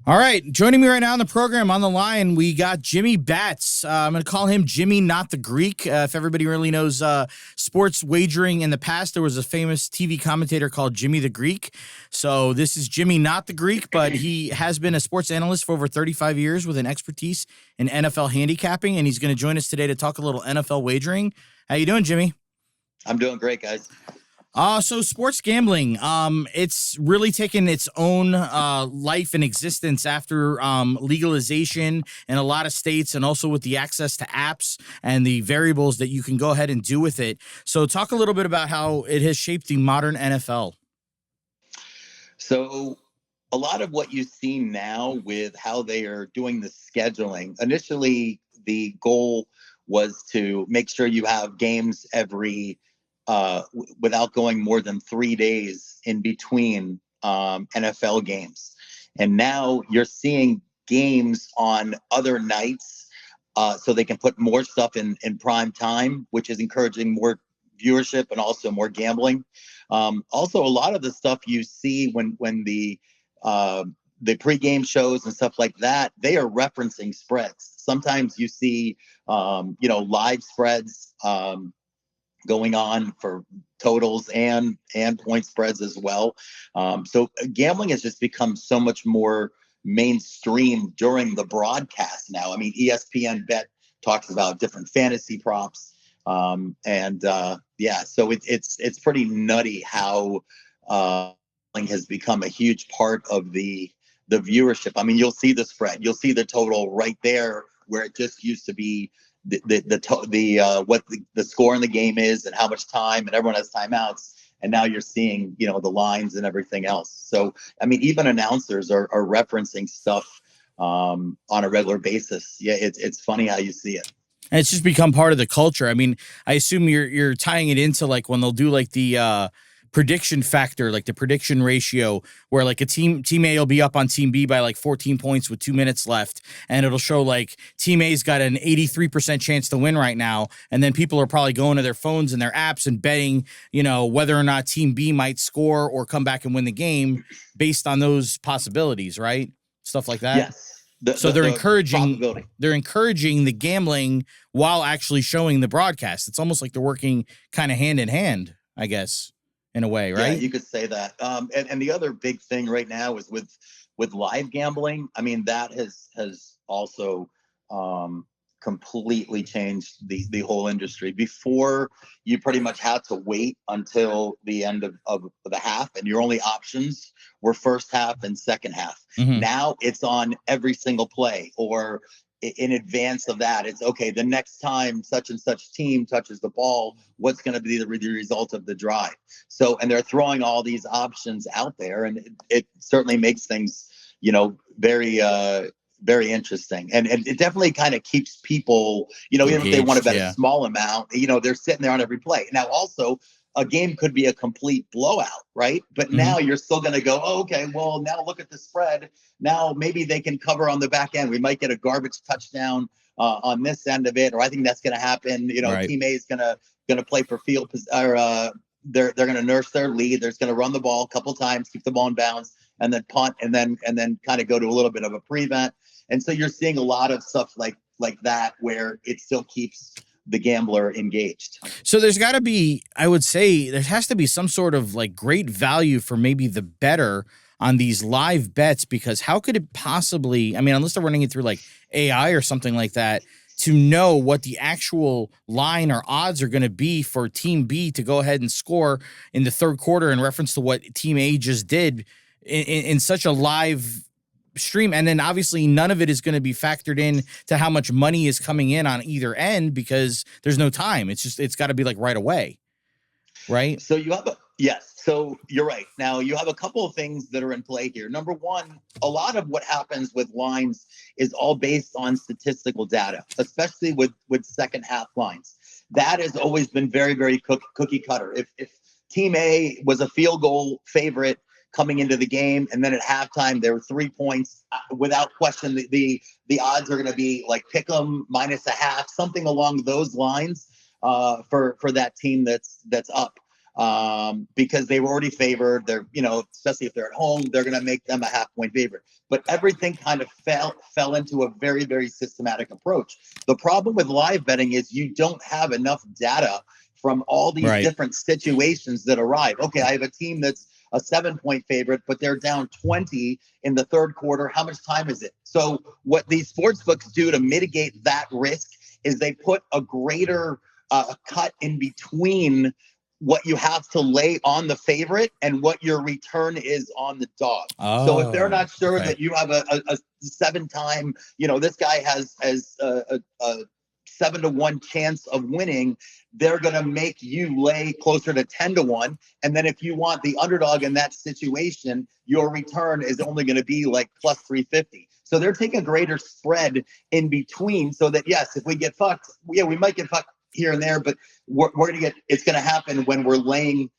All right, joining me right now on the program on the line, we got Jimmy Batts. I'm going to call him Jimmy, not the Greek. If everybody really knows sports wagering in the past, there was a famous TV commentator called Jimmy the Greek. So this is Jimmy, not the Greek, but he has been a sports analyst for over 35 years with an expertise in NFL handicapping, and he's going to join us today to talk a little NFL wagering. How you doing, Jimmy? I'm doing great, guys. So sports gambling, it's really taken its own life and existence after legalization in a lot of states, and also with the access to apps and the variables that you can go ahead and do with it. So talk a little bit about how it has shaped the modern NFL. So a lot of what you see now with how they are doing the scheduling, initially the goal was to make sure you have games every without going more than 3 days in between NFL games. And now you're seeing games on other nights so they can put more stuff in prime time, which is encouraging more viewership and also more gambling. Also, a lot of the stuff you see when the pregame shows and stuff like that, they are referencing spreads. Sometimes you see, live spreads going on for totals and point spreads as well. So gambling has just become so much more mainstream during the broadcast now. I mean, ESPN Bet talks about different fantasy props. So it's pretty nutty how gambling has become a huge part of the viewership. I mean, you'll see the spread, you'll see the total right there where it just used to be what the score in the game is and how much time, and everyone has timeouts, and now you're seeing the lines and everything else. So I mean, even announcers are referencing stuff on a regular basis. Yeah, it's funny how you see it. And it's just become part of the culture. I mean, I assume you're tying it into like when they'll do like the prediction factor, like the prediction ratio, where like a team A will be up on team B by like 14 points with 2 minutes left, and it'll show like team A's got an 83% chance to win right now, and then people are probably going to their phones and their apps and betting, whether or not team B might score or come back and win the game based on those possibilities, right? Stuff like that. Yes. They're encouraging the gambling while actually showing the broadcast. It's almost like they're working kind of hand in hand, I guess, in a way, right? Yeah, you could say that. And the other big thing right now is with live gambling. I mean, that has also completely changed the whole industry. Before, you pretty much had to wait until the end of the half, and your only options were first half and second half. Mm-hmm. Now it's on every single play, or in advance of that, it's okay, the next time such and such team touches the ball, what's going to be the result of the drive? So, and they're throwing all these options out there, and it certainly makes things, very, very interesting. And it definitely kind of keeps people, even if they want to bet a small amount, they're sitting there on every play. Now, also, a game could be a complete blowout, right? But now you're still going to go, oh, okay, well, now look at the spread. Now maybe they can cover on the back end. We might get a garbage touchdown on this end of it, or I think that's going to happen. Right. Team A is going to play for field, or they're going to nurse their lead. They're just going to run the ball a couple times, keep the ball in bounds, and then punt, and then kind of go to a little bit of a prevent. And so you're seeing a lot of stuff like that where it still keeps the gambler engaged. So there's got to be, I would say, there has to be some sort of like great value for maybe the bettor on these live bets, because how could it possibly, I mean, unless they're running it through like AI or something like that, to know what the actual line or odds are going to be for team B to go ahead and score in the third quarter in reference to what team A just did in such a live stream. And then obviously none of it is going to be factored in to how much money is coming in on either end, because there's no time. It's got to be like right away. Right. So so you're right. Now you have a couple of things that are in play here. Number one, a lot of what happens with lines is all based on statistical data, especially with second half lines. That has always been very, very cookie cutter. If team A was a field goal favorite coming into the game, and then at halftime there were 3 points, without question, the odds are going to be like pick 'em minus a half, something along those lines for that team that's up. because they were already favored. They're, especially if they're at home, they're going to make them a half-point favorite. But everything kind of fell into a very, very systematic approach. The problem with live betting is you don't have enough data from all these different situations that arrive. Okay, I have a team that's a 7-point favorite, but they're down 20 in the third quarter. How much time is it? So what these sports books do to mitigate that risk is they put a greater cut in between what you have to lay on the favorite and what your return is on the dog. So if they're not sure that you have a 7-time, this guy has a 7-to-1 chance of winning, they're going to make you lay closer to 10-to-1. And then if you want the underdog in that situation, your return is only going to be like plus 350. So they're taking a greater spread in between so that, yes, if we get fucked, we might get fucked here and there, but it's going to happen when we're laying,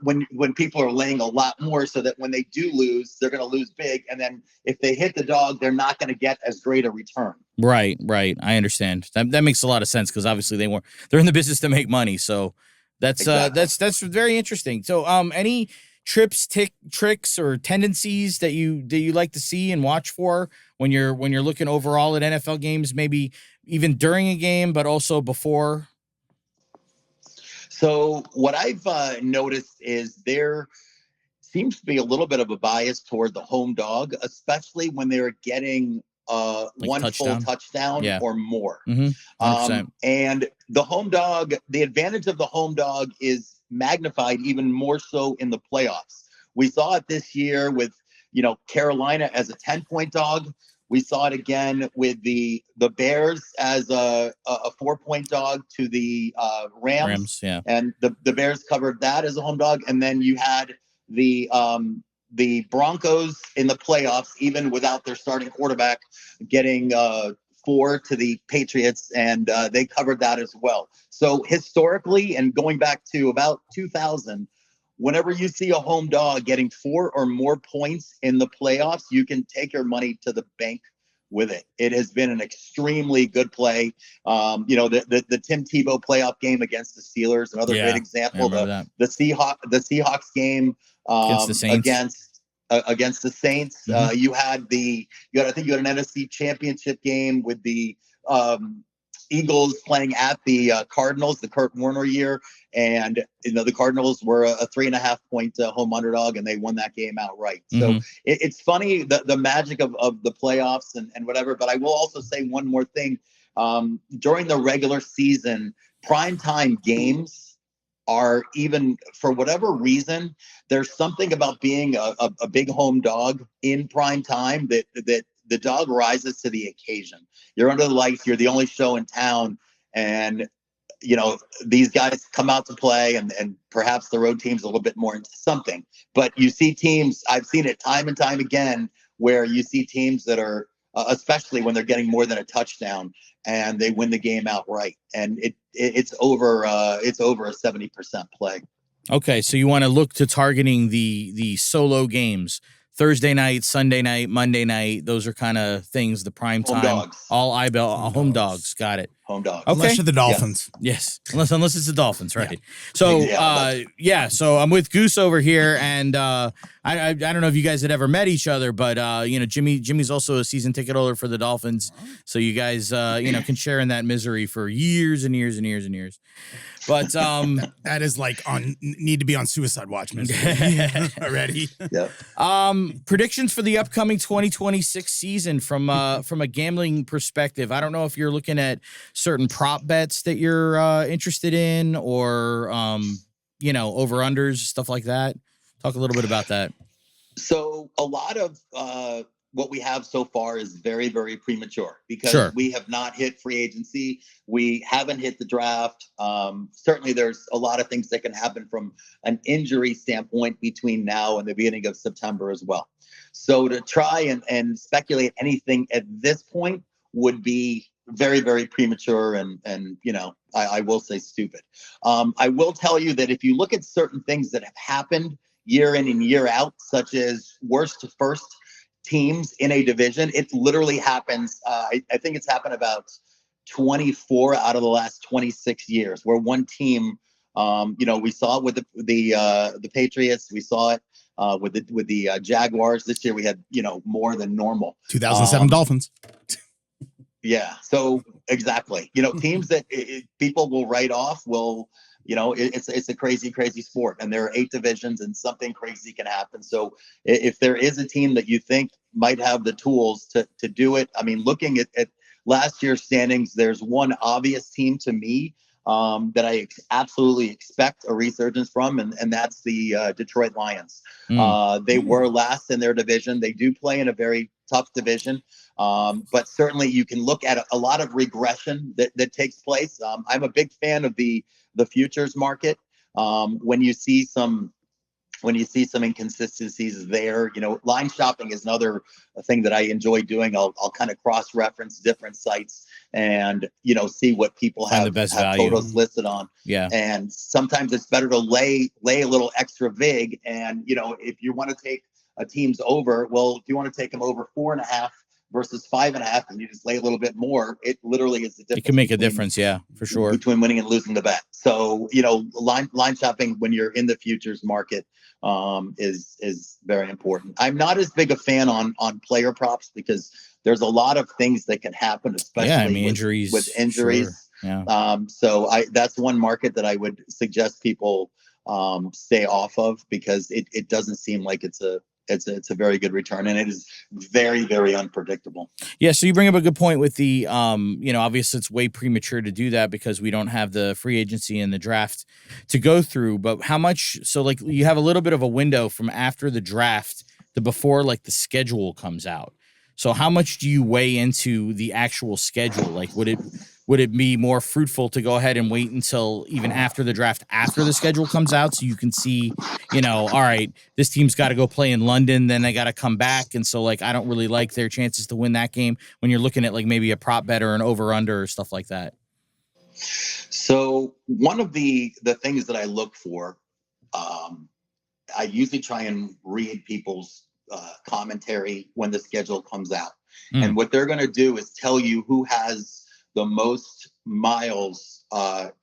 when people are laying a lot more, so that when they do lose, they're going to lose big. And then if they hit the dog, they're not going to get as great a return. Right. I understand. That makes a lot of sense, because obviously they're in the business to make money. So that's very interesting. So any tricks or tendencies that you like to see and watch for when you're looking overall at NFL games, maybe even during a game, but also before? So what I've noticed is there seems to be a little bit of a bias toward the home dog, especially when they're getting one touchdown. Full touchdown or more. Mm-hmm. And the home dog, the advantage of the home dog is magnified even more so in the playoffs. We saw it this year with, Carolina as a 10-point dog. We saw it again with the Bears as a 4-point dog to the Rams. And the Bears covered that as a home dog. And then you had the Broncos in the playoffs, even without their starting quarterback, getting 4 to the Patriots, and they covered that as well. So historically, and going back to about 2000, whenever you see a home dog getting 4 or more points in the playoffs, you can take your money to the bank with it. It has been an extremely good play. The Tim Tebow playoff game against the Steelers, another great example. The Seahawks game against the Saints. Against the Saints. Mm-hmm. You had an NFC Championship game with the Eagles playing at the Cardinals, the Kurt Warner year, and the Cardinals were a 3.5-point home underdog, and they won that game outright. Mm-hmm. So it's funny the magic of the playoffs and whatever. But I will also say one more thing: during the regular season, primetime games are, even for whatever reason, there's something about being a big home dog in prime time that the dog rises to the occasion. You're under the lights. You're the only show in town. And, these guys come out to play, and perhaps the road team's a little bit more into something. But you see teams, I've seen it time and time again, where you see teams that are, especially when they're getting more than a touchdown, and they win the game outright. And it's over a 70% play. Okay, so you want to look to targeting the solo games. Thursday night, Sunday night, Monday night, those are kind of things, the prime time. Dogs. All home dogs. Got it. Home dogs. Okay. Unless you're the Dolphins. Yes. Unless it's the Dolphins, right? Yeah. So, so I'm with Goose over here, and I don't know if you guys had ever met each other, but Jimmy's also a season ticket holder for the Dolphins, so you guys can share in that misery for years and years and years and years. But that is like need to be on suicide watch already. Yeah. Predictions for the upcoming 2026 season from a gambling perspective. I don't know if you're looking at certain prop bets that you're interested in, or over-unders, stuff like that. Talk a little bit about that. So a lot of what we have so far is very, very premature, because we have not hit free agency. We haven't hit the draft. Certainly there's a lot of things that can happen from an injury standpoint between now and the beginning of September as well. So to try and speculate anything at this point would be very, very premature and I will say stupid. I will tell you that if you look at certain things that have happened year in and year out, such as worst to first teams in a division, it literally happens. I think it's happened about 24 out of the last 26 years, where one team We saw it with the Patriots. We saw it with the Jaguars. This year we had more than normal. 2007 Dolphins. Yeah. So exactly. Teams that people will write off will. It's a crazy, crazy sport, and there are 8 divisions, and something crazy can happen. So if there is a team that you think might have the tools to do it, I mean, looking at last year's standings, there's one obvious team to me that I absolutely expect a resurgence from, and that's the Detroit Lions. They were last in their division. They do play in a very tough division, but certainly you can look at a lot of regression that takes place. I'm a big fan of the futures market. When you see some inconsistencies there, line shopping is another thing that I enjoy doing. I'll kind of cross-reference different sites and see what people have photos listed on. Yeah. And sometimes it's better to lay a little extra vig. And if you want to take a team's over, well, if you want to take them over 4.5 versus 5.5, and you just lay a little bit more, it literally is the difference. It can make a difference, yeah, for sure, between winning and losing the bet. So line shopping when you're in the futures market is very important. I'm not as big a fan on player props because there's a lot of things that can happen, especially injuries. With injuries. Sure. Yeah. So that's one market that I would suggest people stay off of, because it doesn't seem like it's a very good return, and it is very, very unpredictable. Yeah. So you bring up a good point with the, obviously it's way premature to do that because we don't have the free agency and the draft to go through, but how much, so like you have a little bit of a window from after the draft to before like the schedule comes out. So how much do you weigh into the actual schedule? Like, would it be more fruitful to go ahead and wait until even after the draft, after the schedule comes out, so you can see, all right, this team's got to go play in London, then they got to come back. And so like, I don't really like their chances to win that game when you're looking at like maybe a prop bet or an over under or stuff like that. So one of the things that I look for, I usually try and read people's commentary when the schedule comes out. And what they're going to do is tell you who has the most miles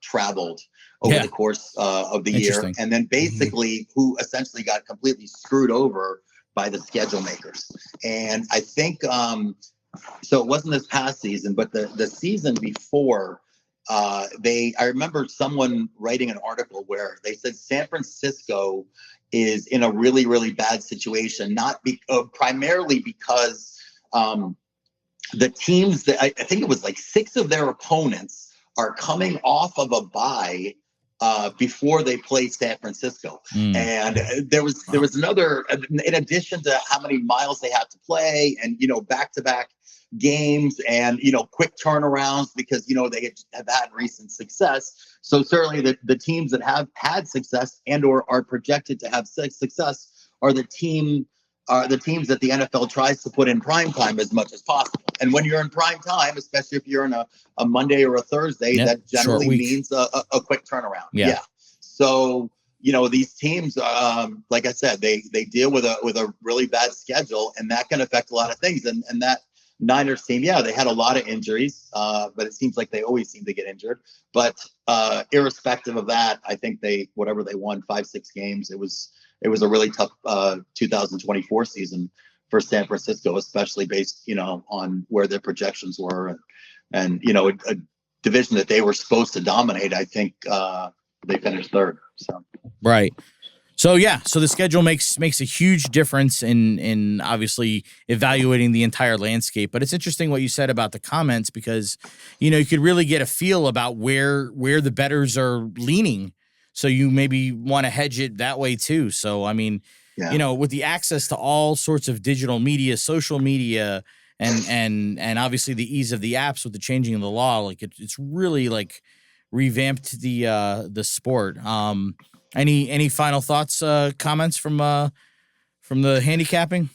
traveled over the course of the year, and then basically who essentially got completely screwed over by the schedule makers. And I think so it wasn't this past season, but the season before, I remember someone writing an article where they said San Francisco is in a really, really bad situation, primarily because the teams that I think it was like 6 of their opponents are coming off of a bye before they play San Francisco. And there was another, in addition to how many miles they have to play and, back-to-back games and, quick turnarounds because, they have had recent success. So certainly the teams that have had success and or are projected to have success are the teams that the NFL tries to put in prime time as much as possible. And when you're in prime time, especially if you're in a Monday or a Thursday, that generally means a quick turnaround. Yeah. So, these teams, like I said, they deal with a really bad schedule, and that can affect a lot of things. And that Niners team, they had a lot of injuries, but it seems like they always seem to get injured. But irrespective of that, I think whatever they won, 5-6 games, it was a really tough 2024 season for San Francisco, especially based, on where their projections were and a division that they were supposed to dominate. I think they finished 3rd. So right. So so the schedule makes a huge difference in obviously evaluating the entire landscape. But it's interesting what you said about the comments because you could really get a feel about where the bettors are leaning. So you maybe want to hedge it that way too. So I mean, with the access to all sorts of digital media, social media, and obviously the ease of the apps with the changing of the law, like it's really like revamped the sport. Any final thoughts, comments from the handicapping?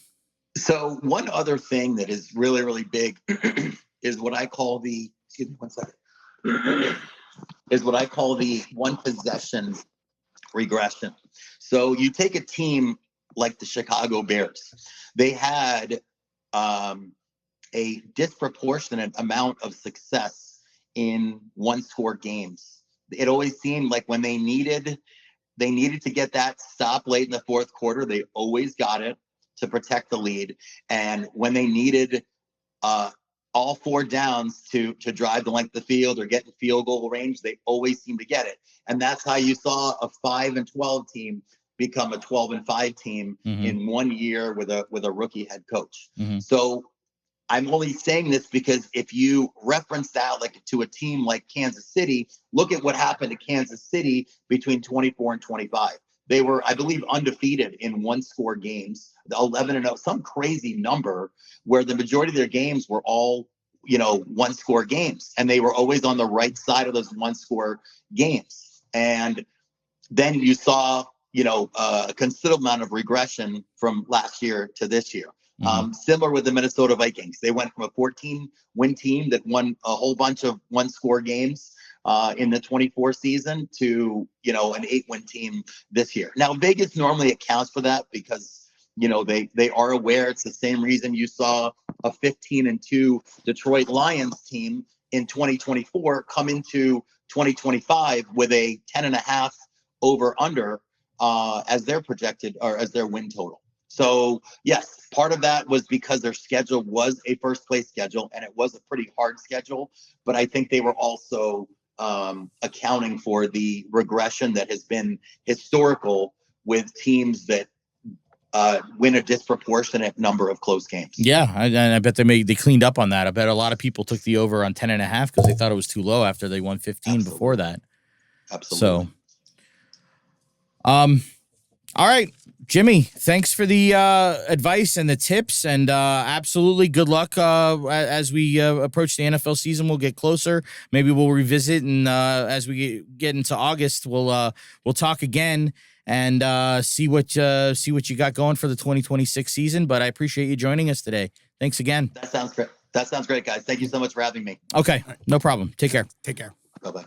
So one other thing that is really, really big is what I call the one possession regression. So you take a team like the Chicago Bears. They had a disproportionate amount of success in one-score games it always seemed like when they needed to get that stop late in the fourth quarter, they always got it to protect the lead. And when they needed all 4 downs to drive the length of the field or get in field goal range, they always seem to get it. And that's how you saw a 5-12 team become a 12-5 team in 1 year with a rookie head coach. So I'm only saying this because if you reference that like to a team like Kansas City, look at what happened to Kansas City between 24 and 25. They were, I believe, undefeated in 1-score games, 11-0, some crazy number where the majority of their games were all, 1-score games. And they were always on the right side of those 1-score games. And then you saw, a considerable amount of regression from last year to this year. Similar with the Minnesota Vikings. They went from a 14-win team that won a whole bunch of 1-score games in the 24 season to, an 8-win team this year. Now, Vegas normally accounts for that because, they are aware it's the same reason you saw a 15-2 Detroit Lions team in 2024 come into 2025 with a 10.5 over/under as their projected or as their win total. So, yes, part of that was because their schedule was a first-place schedule, and it was a pretty hard schedule. But I think they were also accounting for the regression that has been historical with teams that win a disproportionate number of close games. Yeah, I bet they cleaned up on that. I bet a lot of people took the over on 10.5 because they thought it was too low after they won 15 before that. Absolutely. So, all right, Jimmy, thanks for the advice and the tips, and absolutely good luck as we approach the NFL season. We'll get closer. Maybe we'll revisit, and as we get into August, we'll talk again and see what you got going for the 2026 season. But I appreciate you joining us today. Thanks again. That sounds great. That sounds great, guys. Thank you so much for having me. Okay, no problem. Take care. Take care. Bye-bye.